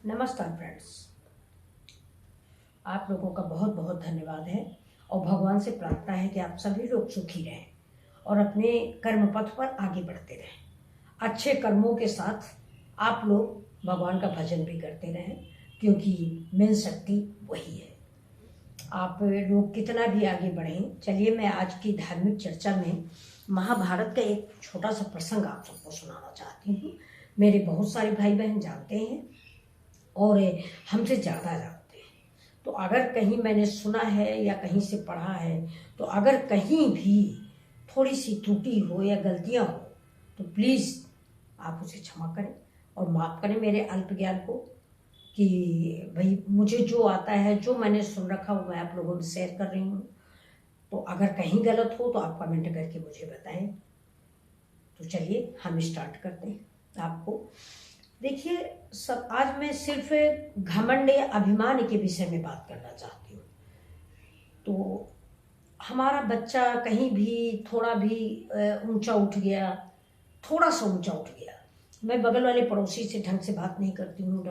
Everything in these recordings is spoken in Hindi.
नमस्कार फ्रेंड्स। आप लोगों का बहुत बहुत धन्यवाद है और भगवान से प्रार्थना है कि आप सभी लोग सुखी रहें और अपने कर्म पथ पर आगे बढ़ते रहें। अच्छे कर्मों के साथ आप लोग भगवान का भजन भी करते रहें, क्योंकि मेन शक्ति वही है। आप लोग कितना भी आगे बढ़ें। चलिए, मैं आज की धार्मिक चर्चा में महाभारत का एक छोटा सा प्रसंग आप सबको सुनाना चाहती हूँ। मेरे बहुत सारे भाई बहन जानते हैं और हमसे ज़्यादा जानते हैं। तो अगर कहीं मैंने सुना है या कहीं से पढ़ा है, तो अगर कहीं भी थोड़ी सी त्रुटि हो या गलतियां हो तो प्लीज़ आप उसे क्षमा करें और माफ़ करें मेरे अल्प ज्ञान को, कि भाई मुझे जो आता है, जो मैंने सुन रखा वो मैं आप लोगों में शेयर कर रही हूँ। तो अगर कहीं गलत हो तो आप कमेंट करके मुझे बताएं। तो चलिए हम स्टार्ट करते हैं। आपको देखिए, सब आज मैं सिर्फ घमंड या अभिमान के विषय में बात करना चाहती हूँ। तो हमारा बच्चा कहीं भी थोड़ा भी ऊंचा उठ गया, थोड़ा सा ऊंचा उठ गया, मैं बगल वाले पड़ोसी से ढंग से बात नहीं करती हूँ,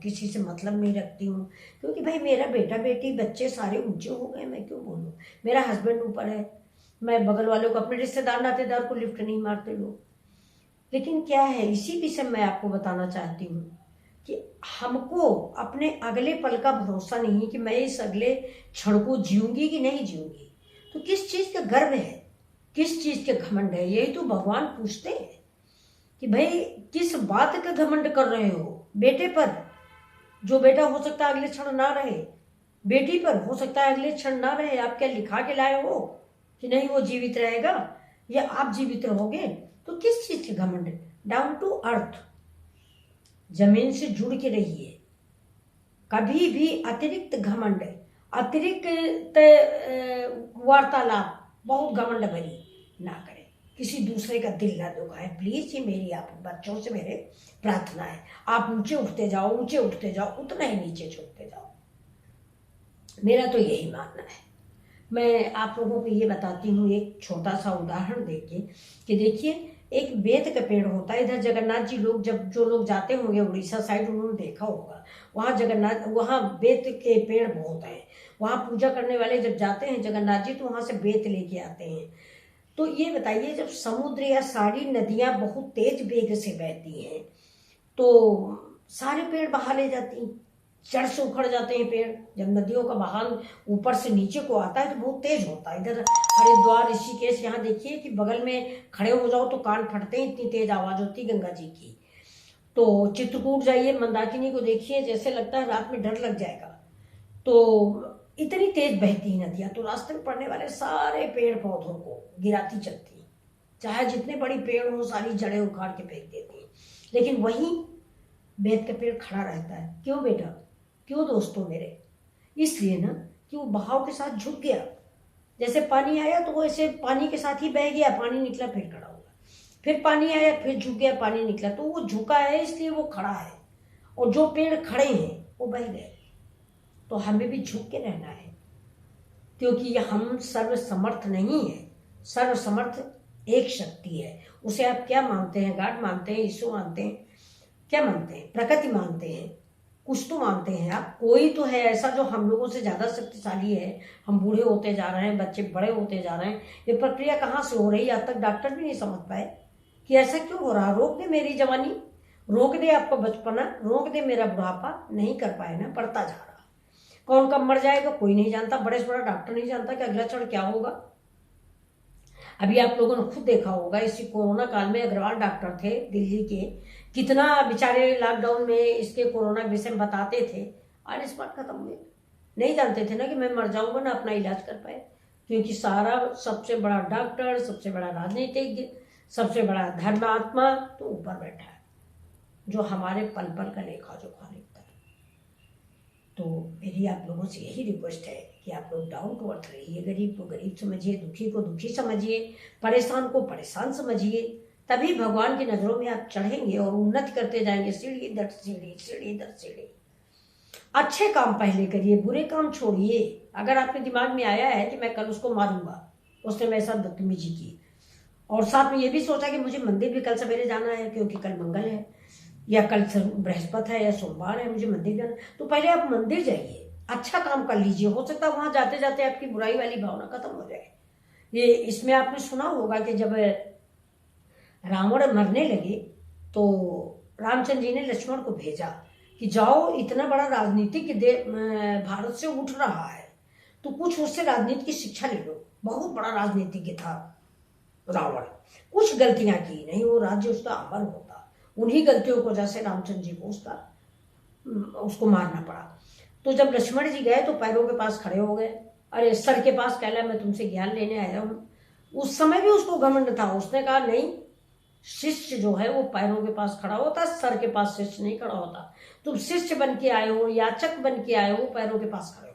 किसी से मतलब नहीं रखती हूँ, क्योंकि भाई मेरा बेटा बेटी बच्चे सारे ऊंचे हो गए, मैं क्यों बोलूँ। मेरा हस्बैंड ऊपर है, मैं बगल वालों को, अपने रिश्तेदार नातेदार को लिफ्ट नहीं मारते लोग। लेकिन क्या है, इसी विषय में आपको बताना चाहती हूँ कि हमको अपने अगले पल का भरोसा नहीं है कि मैं इस अगले क्षण को जीऊंगी कि नहीं जीऊंगी। तो किस चीज का गर्व है, किस चीज के घमंड है, यही तो भगवान पूछते हैं कि भाई किस बात का घमंड कर रहे हो। बेटे पर, जो बेटा हो सकता है अगले क्षण ना रहे, बेटी पर हो सकता है अगले क्षण ना रहे, आप क्या लिखा के लाए हो कि नहीं वो जीवित रहेगा या आप जीवित रहोगे। तो किस चीज के घमंड। डाउन टू अर्थ, जमीन से जुड़ के रहिए। कभी भी अतिरिक्त घमंड, अतिरिक्त वार्तालाप, बहुत घमंड भरी ना करें, किसी दूसरे का दिल ना दुखाए। प्लीज, ये मेरी आप बच्चों से मेरे प्रार्थना है। आप ऊंचे उठते जाओ, ऊंचे उठते जाओ, उतना ही नीचे छूटते जाओ। मेरा तो यही मानना है। मैं आप लोगों को ये बताती हूँ एक छोटा सा उदाहरण देके कि देखिए, एक बेत का पेड़ होता है। इधर जगन्नाथ जी लोग, जब जो लोग जाते होंगे उड़ीसा साइड, उन्होंने देखा होगा, वहाँ जगन्नाथ, वहाँ बेत के पेड़ बहुत हैं। वहाँ पूजा करने वाले जब जाते हैं जगन्नाथ जी, तो वहाँ से बेत लेके आते हैं। तो ये बताइए, जब समुद्र या सारी नदियाँ बहुत तेज वेग से बहती हैं तो सारे पेड़ बहा ले जाती हैं, जड़ से उखड़ जाते हैं पेड़। जब नदियों का बहाव ऊपर से नीचे को आता है तो बहुत तेज होता है। इधर हरिद्वार, ऋषिकेश, यहाँ देखिए कि बगल में खड़े हो जाओ तो कान फटते हैं, इतनी तेज आवाज होती है गंगा जी की। तो चित्रकूट जाइए, मंदाकिनी को देखिए, जैसे लगता है रात में डर लग जाएगा। तो इतनी तेज बहती है नदियां, तो रास्ते में पड़ने वाले सारे पेड़ पौधों को गिराती चलती है। चाहे जितने बड़ी पेड़ हो, सारी जड़ें उखाड़ के फेंक देती है। लेकिन वहीं बेत का पेड़ खड़ा रहता है। क्यों बेटा, क्यों दोस्तों मेरे? इसलिए ना कि वो बहाव के साथ झुक गया। जैसे पानी आया तो वो ऐसे पानी के साथ ही बह गया, पानी निकला फिर खड़ा हुआ, फिर पानी आया फिर झुक गया, पानी निकला। तो वो झुका है इसलिए वो खड़ा है, और जो पेड़ खड़े हैं वो बह गए। तो हमें भी झुक के रहना है, क्योंकि हम सर्वसमर्थ नहीं है। सर्वसमर्थ एक शक्ति है। उसे आप क्या मानते हैं? गॉड मानते हैं, यीशु मानते हैं, क्या मानते हैं? प्रकृति मानते हैं, कुछ तो मानते हैं आप। कोई तो है ऐसा जो हम लोगों से ज्यादा शक्तिशाली है। हम बूढ़े होते जा रहे हैं, बच्चे बड़े होते जा रहे हैं। ये प्रक्रिया कहाँ से हो रही है, आज तक डॉक्टर भी नहीं समझ पाए कि ऐसा क्यों हो रहा। रोक दे मेरी जवानी, रोक दे आपका बचपना, रोक दे मेरा बुढ़ापा, नहीं कर पाए ना, बढ़ता जा रहा। कौन कब मर जाएगा कोई नहीं जानता, बड़े से बड़ा डॉक्टर नहीं जानता कि अगला क्षण क्या होगा। अभी आप लोगों ने खुद देखा होगा, इसी कोरोना काल में अग्रवाल डॉक्टर थे दिल्ली के, कितना बेचारे लॉकडाउन में इसके कोरोना के विषय में बताते थे, ऑन स्पॉट खत्म हुए। नहीं जानते थे ना कि मैं मर जाऊंगा ना अपना इलाज कर पाए, क्योंकि सारा सबसे बड़ा डॉक्टर, सबसे बड़ा राजनीतिज्ञ, सबसे बड़ा धर्मात्मा तो ऊपर बैठा है, जो हमारे पल पल का लेखा जोखा लिखता है। तो मेरी आप लोगों से यही रिक्वेस्ट है कि आप लोग डाउन टू अर्थ रहिए। गरीब को गरीब समझिए, दुखी को दुखी समझिए, परेशान को परेशान समझिए। तभी भगवान की नजरों में आप चढ़ेंगे और उन्नति करते जाएंगे, सीढ़ी दर सीढ़ी, सीढ़ी दर सीढ़ी। अच्छे काम पहले करिए, बुरे काम छोड़िए। अगर आपके दिमाग में आया है कि मैं कल उसको मारूंगा, उसने मेरे साथ बदतमीजी की, और साथ में ये भी सोचा कि मुझे मंदिर भी कल सवेरे जाना है क्योंकि कल मंगल है, या कल बृहस्पति है या सोमवार है, मुझे मंदिर जाना, तो पहले आप मंदिर जाइए, अच्छा काम कर लीजिए। हो सकता है वहां जाते जाते आपकी बुराई वाली भावना खत्म हो जाए। ये इसमें आपने सुना होगा कि जब रावण मरने लगे तो रामचंद्र जी ने लक्ष्मण को भेजा कि जाओ, इतना बड़ा राजनीतिक भारत से उठ रहा है तो कुछ उससे राजनीति की शिक्षा ले लो। बहुत बड़ा राजनीतिज्ञ था रावण, कुछ गलतियां की नहीं, वो राज्य उसका अमर होता। उन्हीं गलतियों की वजह से रामचंद्र जी को उसको मारना पड़ा। तो जब लक्ष्मण जी गए तो पैरों के पास खड़े हो गए, अरे सर के पास कहला मैं तुमसे ज्ञान लेने आया हूँ। उस समय भी उसको घमंड था, उसने कहा नहीं, शिष्य जो है वो पैरों के पास खड़ा होता, सर के पास शिष्य नहीं खड़ा होता। तुम शिष्य बन के आए हो, याचक बन के आए हो, पैरों के पास खड़े हो।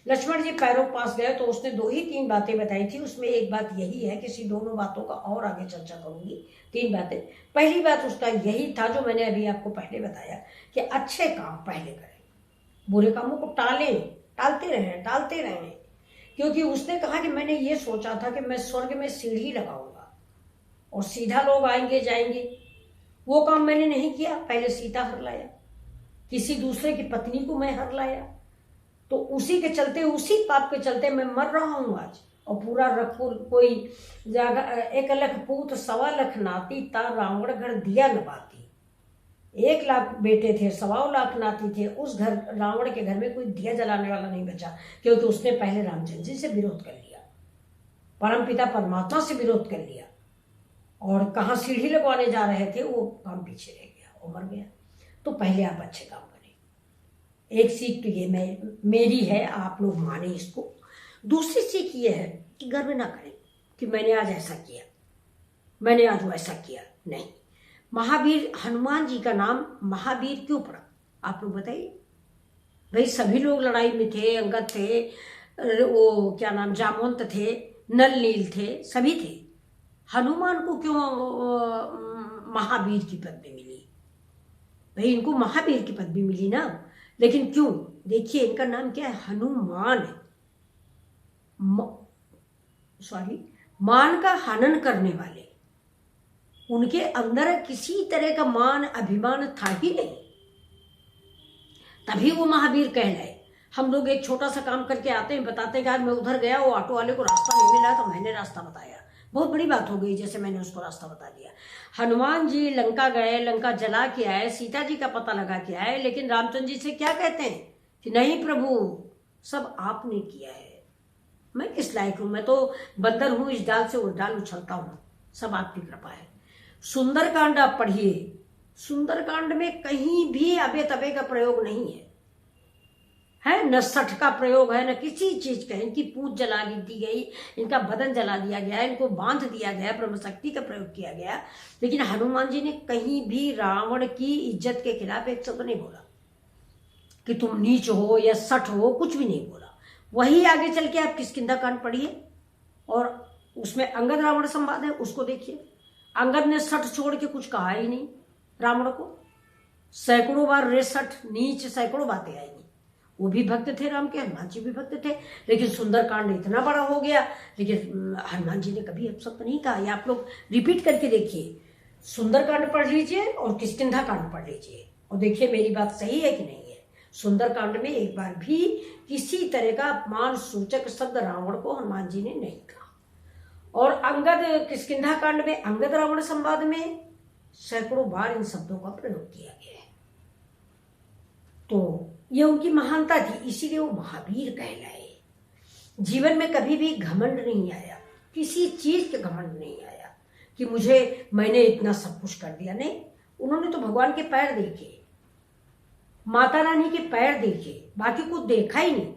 लक्ष्मण जी पैरों के पास गए तो उसने 2 ही 3 बातें बताई थी। उसमें एक बात यही है, किसी दोनों बातों का और आगे चर्चा करूंगी। 3 बातें। पहली बात उसका यही था जो मैंने अभी आपको पहले बताया कि अच्छे काम पहले करें, बुरे कामों को टालते रहें। क्योंकि उसने कहा कि मैंने ये सोचा था कि मैं स्वर्ग में सीढ़ी लगाऊंगा और सीधा लोग आएंगे जाएंगे। वो काम मैंने नहीं किया, पहले सीता हर लाया, किसी दूसरे की पत्नी को मैं हर लाया। तो उसी के चलते, उसी पाप के चलते मैं मर रहा हूं आज। और पूरा रखपुर कोई जगह 1 लख पूत 1.25 लाख नाती ता रावण घर दिया न बाती। 1 लाख बेटे थे, 1.25 लाख नाती थे, उस घर रावण के घर में कोई दिया जलाने वाला नहीं बचा, क्योंकि उसने पहले रामचंद्र जी से विरोध कर लिया, परमपिता परमात्मा से विरोध कर लिया, और कहाँ सीढ़ी लगवाने जा रहे थे वो काम पीछे रह गया और मर गया। तो पहले आप अच्छे काम करें। एक सीख तो ये मेरी है, आप लोग माने इसको। दूसरी सीख ये है कि गर्व ना करें कि मैंने आज ऐसा किया, मैंने आज वैसा किया। नहीं, महावीर हनुमान जी का नाम महावीर क्यों पड़ा, आप लोग बताइए। भाई सभी लोग लड़ाई में थे, अंगद थे, वो क्या नाम जामवंत थे, नल नील थे, सभी थे। हनुमान को क्यों महावीर की पदवी मिली? भाई इनको महावीर की पदवी मिली ना, लेकिन क्यों? देखिए इनका नाम क्या है, हनुमान है। मान का हनन करने वाले, उनके अंदर किसी तरह का मान अभिमान था ही नहीं, तभी वो महावीर कहलाए। हम लोग एक छोटा सा काम करके आते हैं, बताते हैं कि आज मैं उधर गया, वो ऑटो वाले को रास्ता नहीं मिला तो मैंने रास्ता बताया, बहुत बड़ी बात हो गई, जैसे मैंने उसको रास्ता बता दिया। हनुमान जी लंका गए, लंका जला के आए, सीता जी का पता लगा के आए, लेकिन रामचंद्र जी से क्या कहते हैं कि नहीं प्रभु, सब आपने किया है, मैं किस लायक हूं, मैं तो बंदर हूं, इस डाल से उस डाल उछलता हूं, सब आपकी कृपा है। सुंदरकांड आप पढ़िए, सुंदरकांड में कहीं भी अबे तबे का प्रयोग नहीं है, न सठ का प्रयोग है, न किसी चीज का। इनकी पूंछ जला दी गई, इनका बदन जला दिया गया, इनको बांध दिया गया, ब्रह्म शक्ति का प्रयोग किया गया, लेकिन हनुमान जी ने कहीं भी रावण की इज्जत के खिलाफ एक शब्द नहीं बोला कि तुम नीच हो या सठ हो, कुछ भी नहीं बोला। वही आगे चल के आप किष्किंधा कांड पढ़िए और उसमें अंगद रावण संवाद है, उसको देखिए। अंगद ने सठ छोड़ के कुछ कहा ही नहीं रावण को, सैकड़ों बार रे सठ नीच सैकड़ों बातें आएंगी। वो भी भक्त थे राम के, हनुमान जी भी भक्त थे, लेकिन सुंदरकांड इतना बड़ा हो गया, लेकिन हनुमान जी ने कभी अपशब्द नहीं कहा। ये आप लोग रिपीट करके देखिए, सुंदरकांड पढ़ लीजिए और किष्किंधा कांड पढ़ लीजिए और देखिए मेरी बात सही है कि नहीं है। सुंदरकांड में एक बार भी किसी तरह का अपमान सूचक शब्द रावण को हनुमान जी ने नहीं कहा, और अंगद किष्किंधा कांड में अंगद रावण संवाद में सैकड़ों बार इन शब्दों का प्रयोग किया गया है। तो ये उनकी महानता थी, इसीलिए वो महावीर कहलाए। जीवन में कभी भी घमंड नहीं आया, किसी चीज के घमंड नहीं आया कि मैंने इतना सब कुछ कर दिया। नहीं, उन्होंने तो भगवान के पैर देखे, माता रानी के पैर देखे, बाकी कुछ देखा ही नहीं।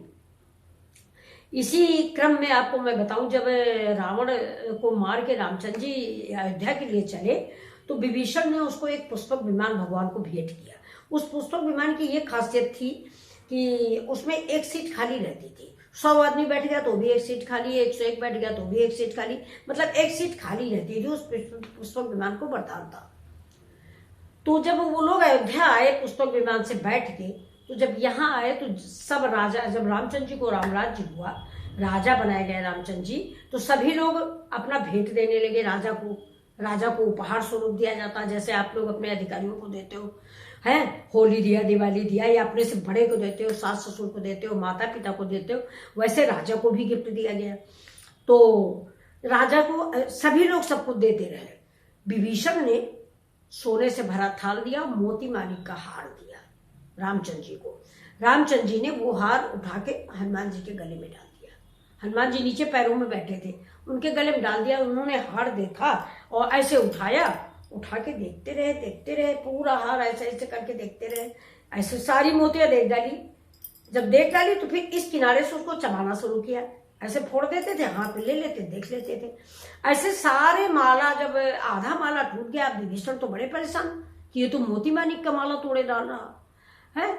इसी क्रम में आपको मैं बताऊं, जब रावण को मार के रामचंद्र जी अयोध्या के लिए चले तो विभीषण ने उसको एक पुष्पक विमान भगवान को भेंट किया। उस पुष्पक विमान की ये खासियत थी कि उसमें एक सीट खाली रहती थी। 100 आदमी बैठ गया तो भी एक सीट खाली, 101 बैठ गया तो भी एक सीट खाली, मतलब एक सीट खाली रहती थी। उस पुष्पक विमान को वरदान था। तो जब वो लोग अयोध्या आए पुष्पक विमान से बैठ के, तो जब यहाँ आए तो सब राजा, जब रामचंद्र जी को रामराज्य हुआ, राजा बनाए गए रामचंद्र जी, तो सभी लोग अपना भेंट देने लगे राजा को। राजा को उपहार स्वरूप दिया जाता है, जैसे आप लोग अपने अधिकारियों को देते हो, हैं, होली दिया, दिवाली दिया, या अपने से बड़े को देते हो, सास ससुर को देते हो, माता पिता को देते हो, वैसे राजा को भी गिफ्ट दिया गया। तो राजा को सभी लोग सब कुछ देते रहे। विभीषण ने सोने से भरा थाल दिया, मोती माणिक का हार दिया रामचंद्र जी को। रामचंद्र जी ने वो हार उठा के हनुमान जी के गले में डाल दिया। हनुमान जी नीचे पैरों में बैठे थे, उनके गले में डाल दिया। उन्होंने हार देखा और ऐसे उठा के देखते रहे, पूरा हार ऐसे ऐसे करके देखते रहे, ऐसे सारी मोतियां देख डाली। जब देख डाली तो फिर इस किनारे से उसको चबाना शुरू किया, ऐसे फोड़ देते थे, हाथ ले लेते, देख लेते थे। ऐसे सारे माला, जब आधा माला टूट गया, विभीषण तो बड़े परेशान कि ये तो मोती माणिक का माला तोड़े डाल रहा है,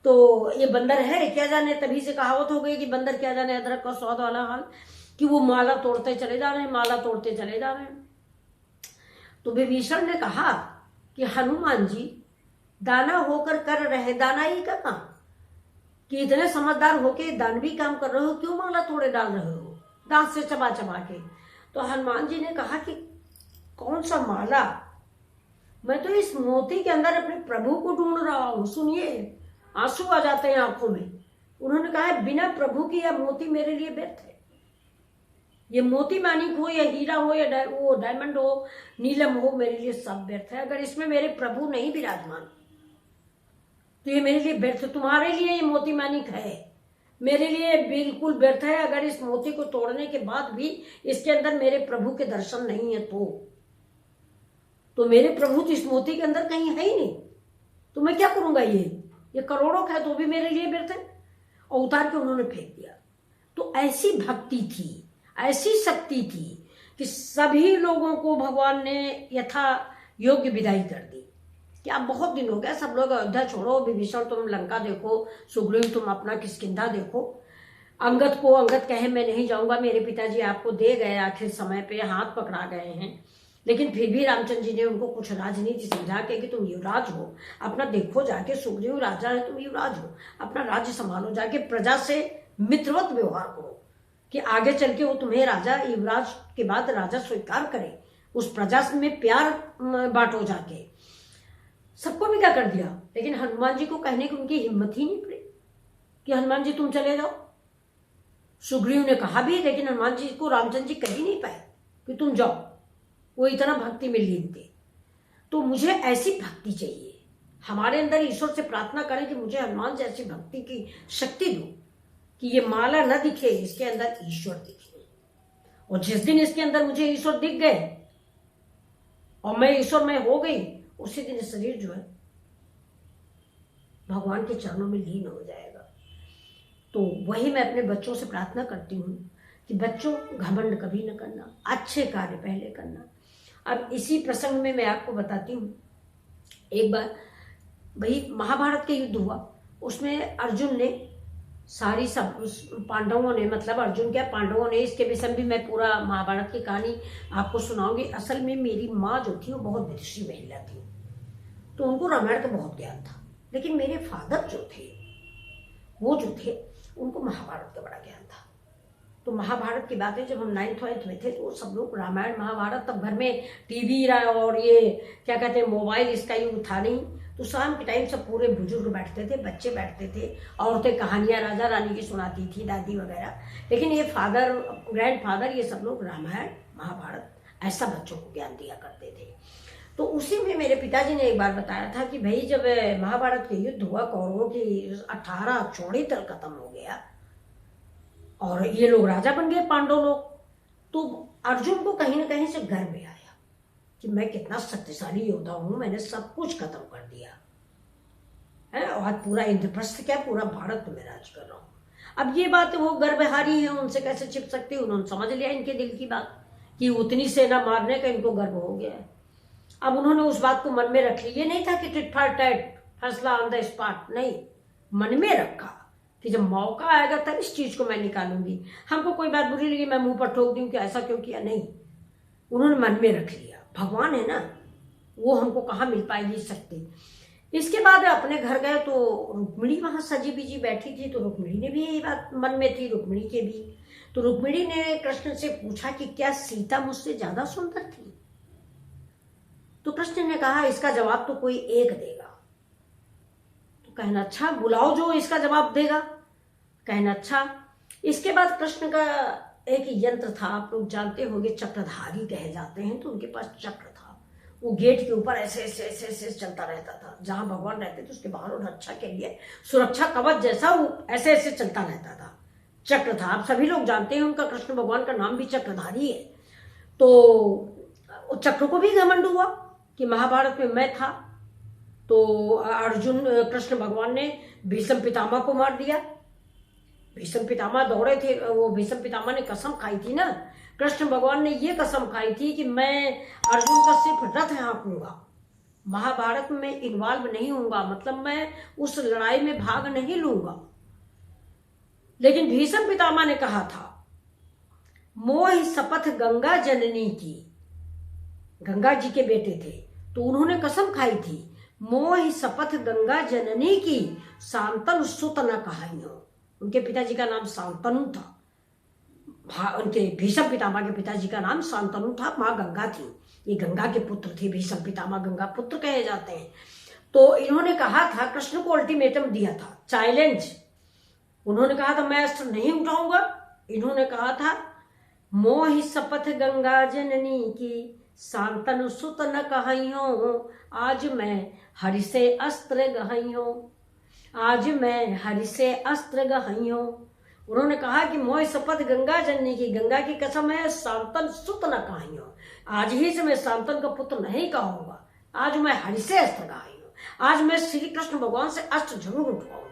तो ये बंदर है क्या जाने। तभी से कहावत हो गई कि बंदर क्या जाने अदरक का स्वाद वाला हाल, कि वो माला तोड़ते चले जा रहे हैं, माला तोड़ते चले जा रहे हैं। तो विभीषण ने कहा कि हनुमान जी, दाना होकर कर रहे दानाई का काम, कि इतने समझदार होके दानवी काम कर रहे हो, क्यों माला तोड़े डाल रहे हो दांत से चबा चबा के। तो हनुमान जी ने कहा कि कौन सा माला, मैं तो इस मोती के अंदर अपने प्रभु को ढूंढ रहा हूं। सुनिए, आंसू आ जाते हैं आंखों में। उन्होंने कहा बिना प्रभु की यह मोती मेरे लिए व्यर्थ है। ये मोती माणिक हो या हीरा हो या वो डायमंड हो, नीलम हो, मेरे लिए सब व्यर्थ है। अगर इसमें मेरे प्रभु नहीं विराजमान तो ये मेरे लिए व्यर्थ। तुम्हारे लिए ये मोती माणिक है, मेरे लिए बिल्कुल व्यर्थ है। अगर इस मोती को तोड़ने के बाद भी इसके अंदर मेरे प्रभु के दर्शन नहीं है तो मेरे प्रभु तो इस मोती के अंदर कहीं है ही नहीं, तो मैं क्या करूंगा। ये करोड़ों का है तो भी मेरे लिए व्यर्थ है। और उतार के उन्होंने फेंक दिया। तो ऐसी भक्ति थी, ऐसी शक्ति थी कि सभी लोगों को भगवान ने यथा योग्य विदाई कर दी कि अब बहुत दिन हो गया, सब लोग अयोध्या छोड़ो, विभीषण तुम लंका देखो, सुग्रीव तुम अपना किष्किंधा देखो। अंगद कहे मैं नहीं जाऊंगा, मेरे पिताजी आपको दे गए, आखिर समय पे हाथ पकड़ा गए हैं। लेकिन फिर भी रामचंद्र जी ने उनको कुछ राजनीति समझा के कि तुम युवराज हो, अपना देखो जाके, सुग्रीव राजा है, तुम युवराज हो, अपना राज्य संभालो, जाके प्रजा से मित्रवत व्यवहार करो कि आगे चल के वो तुम्हें राजा, युवराज के बाद राजा स्वीकार करे, उस प्रजा में प्यार बांटो जाके। सबको विदा कर दिया, लेकिन हनुमान जी को कहने की उनकी हिम्मत ही नहीं पड़ी कि हनुमान जी तुम चले जाओ। सुग्रीव ने कहा भी, लेकिन हनुमान जी को रामचंद्र जी कह ही नहीं पाए कि तुम जाओ, वो इतना भक्ति में लीन थे। तो मुझे ऐसी भक्ति चाहिए, हमारे अंदर ईश्वर से प्रार्थना करें कि मुझे हनुमान जैसी भक्ति की शक्ति दो कि ये माला न दिखे, इसके अंदर ईश्वर दिखे। और जिस दिन इसके अंदर मुझे ईश्वर दिख गए और मैं ईश्वर में हो गई, उसी दिन शरीर जो है भगवान के चरणों में लीन हो जाएगा। तो वही मैं अपने बच्चों से प्रार्थना करती हूँ कि बच्चों, घमंड कभी न करना, अच्छे कार्य पहले करना। अब इसी प्रसंग में मैं आपको बताती हूँ, एक बार भाई महाभारत के युद्ध हुआ, उसमें अर्जुन ने सारी सब पांडवों ने, मतलब अर्जुन क्या पांडवों ने, इसके विषय में भी मैं पूरा महाभारत की कहानी आपको सुनाऊंगी। असल में मेरी माँ जो थी वो बहुत विदुषी महिला थी, तो उनको रामायण का बहुत ज्ञान था। लेकिन मेरे फादर जो थे, वो जो थे, उनको महाभारत का बड़ा ज्ञान था। तो महाभारत की बातें जब हम 9th 8th में थे तो सब लोग रामायण महाभारत, तब घर में टीवी और ये क्या कहते हैं मोबाइल, इसका युग था नहीं। तो शाम के टाइम सब पूरे बुजुर्ग बैठते थे, बच्चे बैठते थे, औरतें कहानियां राजा रानी की सुनाती थी, दादी वगैरह। लेकिन ये फादर, ग्रैंड फादर, ये सब लोग रामायण महाभारत ऐसा बच्चों को ज्ञान दिया करते थे। तो उसी में मेरे पिताजी ने एक बार बताया था कि भाई जब महाभारत के युद्ध हुआ, कौरवों की 18 चौड़ी तल खत्म हो गया और ये लोग राजा बन गए, पांडव लोग, तो अर्जुन को कहीं ना कहीं से गर्व में आया कि मैं कितना शक्तिशाली योद्धा हूं, मैंने सब कुछ खत्म कर दिया है और आज पूरा इंद्रप्रस्थ क्या, पूरा भारत में राज कर रहा हूं। अब ये बात वो गर्वहारी है, उनसे कैसे छिप सकती है। उन्होंने समझ लिया इनके दिल की बात कि उतनी सेना मारने का इनको गर्व हो गया है। अब उन्होंने उस बात को मन में रख ली। ये नहीं था कि टिट फॉर टैट, फैसला ऑन द स्पॉट, नहीं, मन में रखा कि जब मौका आएगा तब इस चीज को मैं निकालूंगी। हमको कोई बात बुरी लगी, मैं मुंह पर ठोक दूं कि ऐसा क्यों किया, नहीं, उन्होंने मन में रख लिया। भगवान है ना, वो हमको कहाँ मिल पाएगी शक्ति। इसके बाद अपने घर गए तो रुक्मिणी वहां सजी बिजी बैठी थी, तो रुक्मिणी ने भी यही बात मन में थी, रुक्मिणी के भी। तो रुक्मिणी ने कृष्ण से पूछा कि क्या सीता मुझसे ज्यादा सुंदर थी। तो कृष्ण ने कहा इसका जवाब तो कोई एक देगा। तो कहना अच्छा, बुलाओ जो इसका जवाब देगा। कहना अच्छा। इसके बाद कृष्ण का एक यंत्र था, आप लोग जानते होंगे, चक्रधारी कहे जाते हैं, तो उनके पास चक्र था। वो गेट के ऊपर ऐसे ऐसे ऐसे ऐसे चलता रहता था। जहां भगवान रहते थे उसके बाहर और रक्षा के लिए सुरक्षा कवच जैसा वो ऐसे ऐसे चलता रहता था। चक्र था, आप सभी लोग जानते हैं उनका, कृष्ण भगवान का नाम भी चक्रधारी है। तो चक्र को भी घमंड हुआ कि महाभारत में मैं था। तो अर्जुन कृष्ण भगवान ने भीष्म पितामह को मार दिया। भीष्म पितामह दौड़े थे, वो भीष्म पितामह ने कसम खाई थी ना, कृष्ण भगवान ने ये कसम खाई थी कि मैं अर्जुन का सिर्फ रथ हाँकूंगा, महाभारत में इन्वॉल्व नहीं होऊंगा, मतलब मैं उस लड़ाई में भाग नहीं लूंगा। लेकिन भीष्म पितामह ने कहा था, मोह शपथ गंगा जननी की, गंगा जी के बेटे थे, तो उन्होंने कसम खाई थी, मोह शपथ गंगा जननी की, शांतनु सुत न कहाइयो। उनके पिताजी का नाम शांतनु था। उनके भीष्म पितामह के पिताजी का नाम शांतनु था, माँ गंगा थी, ये गंगा के पुत्र थे। भीष्म पितामह गंगा पुत्र कहे जाते हैं। तो इन्होंने कहा था, कृष्ण को अल्टीमेटम दिया था, चैलेंज। उन्होंने कहा था मैं अस्त्र नहीं उठाऊंगा। इन्होंने कहा था, मोहि शपथ गंगा जननी की, शांतनु सुत न कहियो, आज मैं हरि से अस्त्र गहियो, आज मैं हरि से अस्त्र गहियो। उन्होंने कहा कि मोह शपथ गंगा जननी की, गंगा की कसम है, शांतन सुत न कहियो, आज ही से मैं शांतन का पुत्र नहीं कहूंगा, आज मैं हरि से अस्त्र गहियो, आज मैं श्री कृष्ण भगवान से अस्त्र जरूर उठवाऊंगा।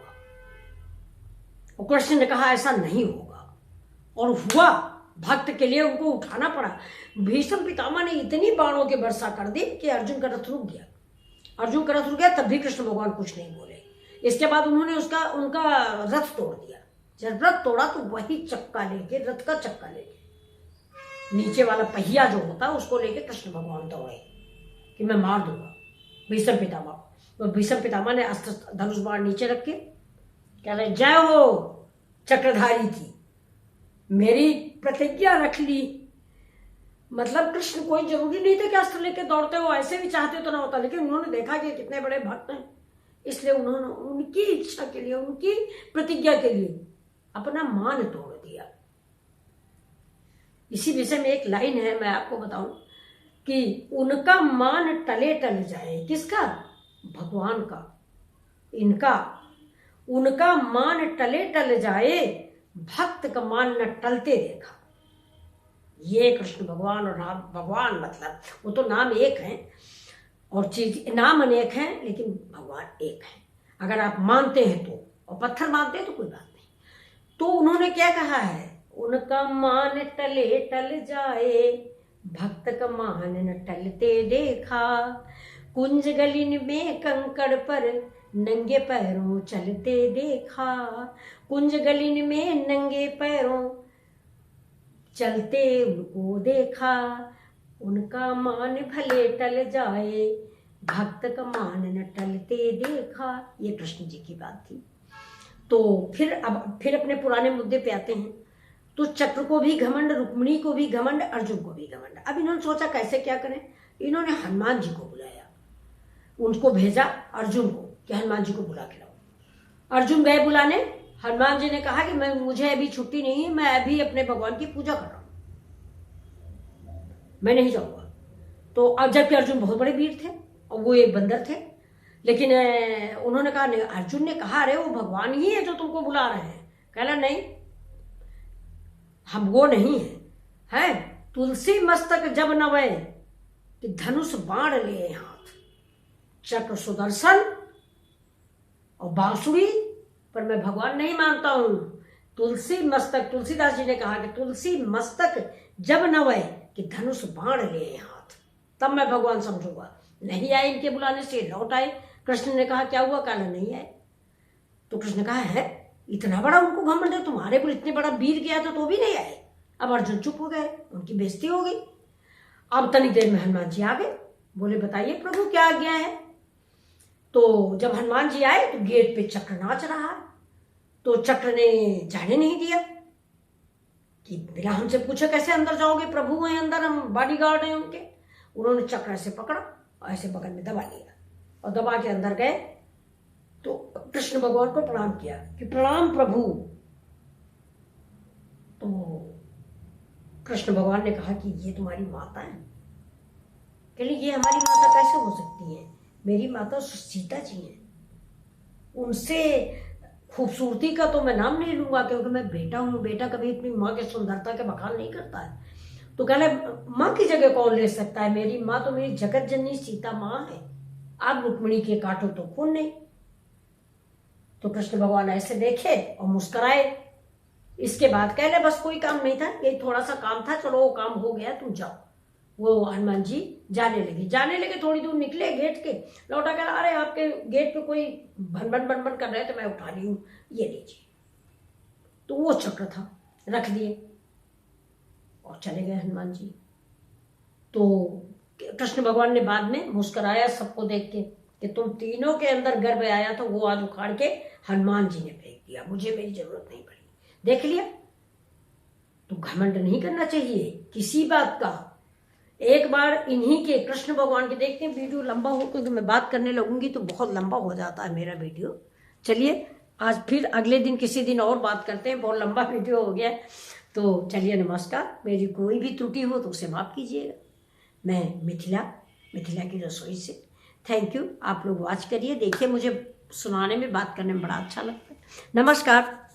और कृष्ण ने कहा ऐसा नहीं होगा, और हुआ। भक्त के लिए उनको उठाना पड़ा। भीष्म पितामह ने इतनी बाणों की वर्षा कर दी कि अर्जुन का रथ रुक गया। अर्जुन का रथ रुक गया, तब भी कृष्ण भगवान कुछ नहीं बोले। इसके बाद उन्होंने उनका रथ तोड़ दिया। जब रथ तोड़ा तो वही चक्का लेके, रथ का चक्का लेके, नीचे वाला पहिया जो होता है उसको लेके कृष्ण भगवान दौड़े कि मैं मार दूंगा भीष्म पितामह को। तो भीष्म पितामह ने अस्त्र धनुष बाण नीचे रख के कह रहे, जय हो चक्रधारी की, मेरी प्रतिज्ञा रख ली। मतलब कृष्ण कोई जरूरी नहीं था कि अस्त्र लेके दौड़ते हो, ऐसे भी चाहते तो ना होता, लेकिन उन्होंने देखा कि कितने बड़े भक्त हैं, इसलिए उन्होंने उनकी इच्छा के लिए, उनकी प्रतिज्ञा के लिए अपना मान तोड़ दिया। इसी विषय में एक लाइन है, मैं आपको बताऊं कि उनका मान टले टल जाए। किसका? भगवान का। इनका, उनका मान टले टल जाए, भक्त का मान न टलते देखा। ये कृष्ण भगवान और राम भगवान, मतलब वो तो नाम एक है और चीज नाम अनेक है, लेकिन भगवान एक है। अगर आप मानते हैं तो, और पत्थर मानते हैं तो कोई बात नहीं। तो उन्होंने क्या कहा है, उनका मान टले टल जाए, भक्त का मान न टलते देखा, कुंज गलिन में कंकड़ पर नंगे पैरों चलते देखा, कुंज गलिन में नंगे पैरों चलते उनको देखा, उनका मान भले टल जाए, भक्त का मान न टलते देखा। ये कृष्ण जी की बात थी। तो फिर अपने पुराने मुद्दे पे आते हैं। तो चक्र को भी घमंड, रुक्मिणी को भी घमंड, अर्जुन को भी घमंड। अब इन्होंने सोचा कैसे क्या करें। इन्होंने हनुमान जी को बुलाया, उनको भेजा अर्जुन को कि हनुमान जी को बुला के लाओ। अर्जुन गए बुलाने। हनुमान जी ने कहा कि मुझे अभी छुट्टी नहीं है, मैं अभी अपने भगवान की पूजा कर रहा हूं, मैं नहीं जाऊंगा। तो अब जबकि अर्जुन बहुत बड़े वीर थे और वो एक बंदर थे, लेकिन उन्होंने कहा नहीं। अर्जुन ने कहा अरे वो भगवान ही है जो तुमको बुला रहे हैं। कहला नहीं, हम वो नहीं है। तुलसी मस्तक जब नवे कि धनुष बाण ले हाथ, चक्र सुदर्शन और बांसुरी पर मैं भगवान नहीं मानता हूं। तुलसी मस्तक, तुलसीदास जी ने कहा कि तुलसी मस्तक जब नवे कि धनुष बाण ले हाथ, तब मैं भगवान समझूंगा। नहीं आए इनके बुलाने से, लौट आए। कृष्ण ने कहा क्या हुआ? काला नहीं आए। तो कृष्ण ने कहा है इतना बड़ा उनको घमंड है, तुम्हारे पर इतने बड़ा वीर गया था तो भी नहीं आए। अब अर्जुन चुप हो गए, उनकी बेइज्जती हो गई। अब तनी देर में हनुमान जी आ गए, बोले बताइए प्रभु क्या आज्ञा है। तो जब हनुमान जी आए तो गेट पे चक्र नाच रहा है, तो चक्र ने जाने नहीं दिया कि बिना हमसे पूछे कैसे अंदर जाओगे, प्रभु हैं अंदर, हम बॉडीगार्ड हैं उनके। उन्होंने चक्र से पकड़ा और ऐसे बगल में दबा लिया और दबा के अंदर गए तो कृष्ण भगवान को प्रणाम किया कि प्रणाम प्रभु। तो कृष्ण भगवान ने कहा कि ये तुम्हारी माता है? कहले ये हमारी माता कैसे हो सकती है? मेरी माता सीता जी हैं, उनसे खूबसूरती का तो मैं नाम नहीं लूंगा क्योंकि मैं बेटा हूं। बेटा कभी अपनी माँ की सुंदरता के बखान नहीं करता है। तो कहले माँ की जगह कौन ले सकता है? मेरी माँ तो मेरी जगत जननी सीता माँ है, आप रुक्मिणी के काटो तो खून नहीं। तो कृष्ण भगवान ऐसे देखे और मुस्कुराए। इसके बाद कहले बस कोई काम नहीं था, यही थोड़ा सा काम था, चलो वो काम हो गया, तुम जाओ। वो हनुमान जी जाने लगे। थोड़ी दूर निकले गेट के, लौटा कर अरे आपके गेट पे कोई भन कर रहे, तो मैं उठा ली हूँ, ये लीजिए। तो वो चक्र था, रख दिए और चले गए हनुमान जी। तो कृष्ण भगवान ने बाद में मुस्कुराया सबको देख के कि तुम तीनों के अंदर गर्भ आया था, वो आज उखाड़ के हनुमान जी ने फेंक दिया, मुझे मेरी जरूरत नहीं पड़ी। देख लिया? तो घमंड नहीं करना चाहिए किसी बात का। एक बार इन्हीं के कृष्ण भगवान के देखते हैं, वीडियो लंबा हो क्योंकि मैं बात करने लगूंगी तो बहुत लंबा हो जाता है मेरा वीडियो। चलिए आज फिर अगले दिन किसी दिन और बात करते हैं, बहुत लंबा वीडियो हो गया। तो चलिए नमस्कार। मेरी कोई भी त्रुटि हो तो उसे माफ कीजिएगा। मैं मिथिला की रसोई से थैंक यू। आप लोग वॉच करिए, देखिए, मुझे सुनाने में बात करने में बड़ा अच्छा लगता है। नमस्कार।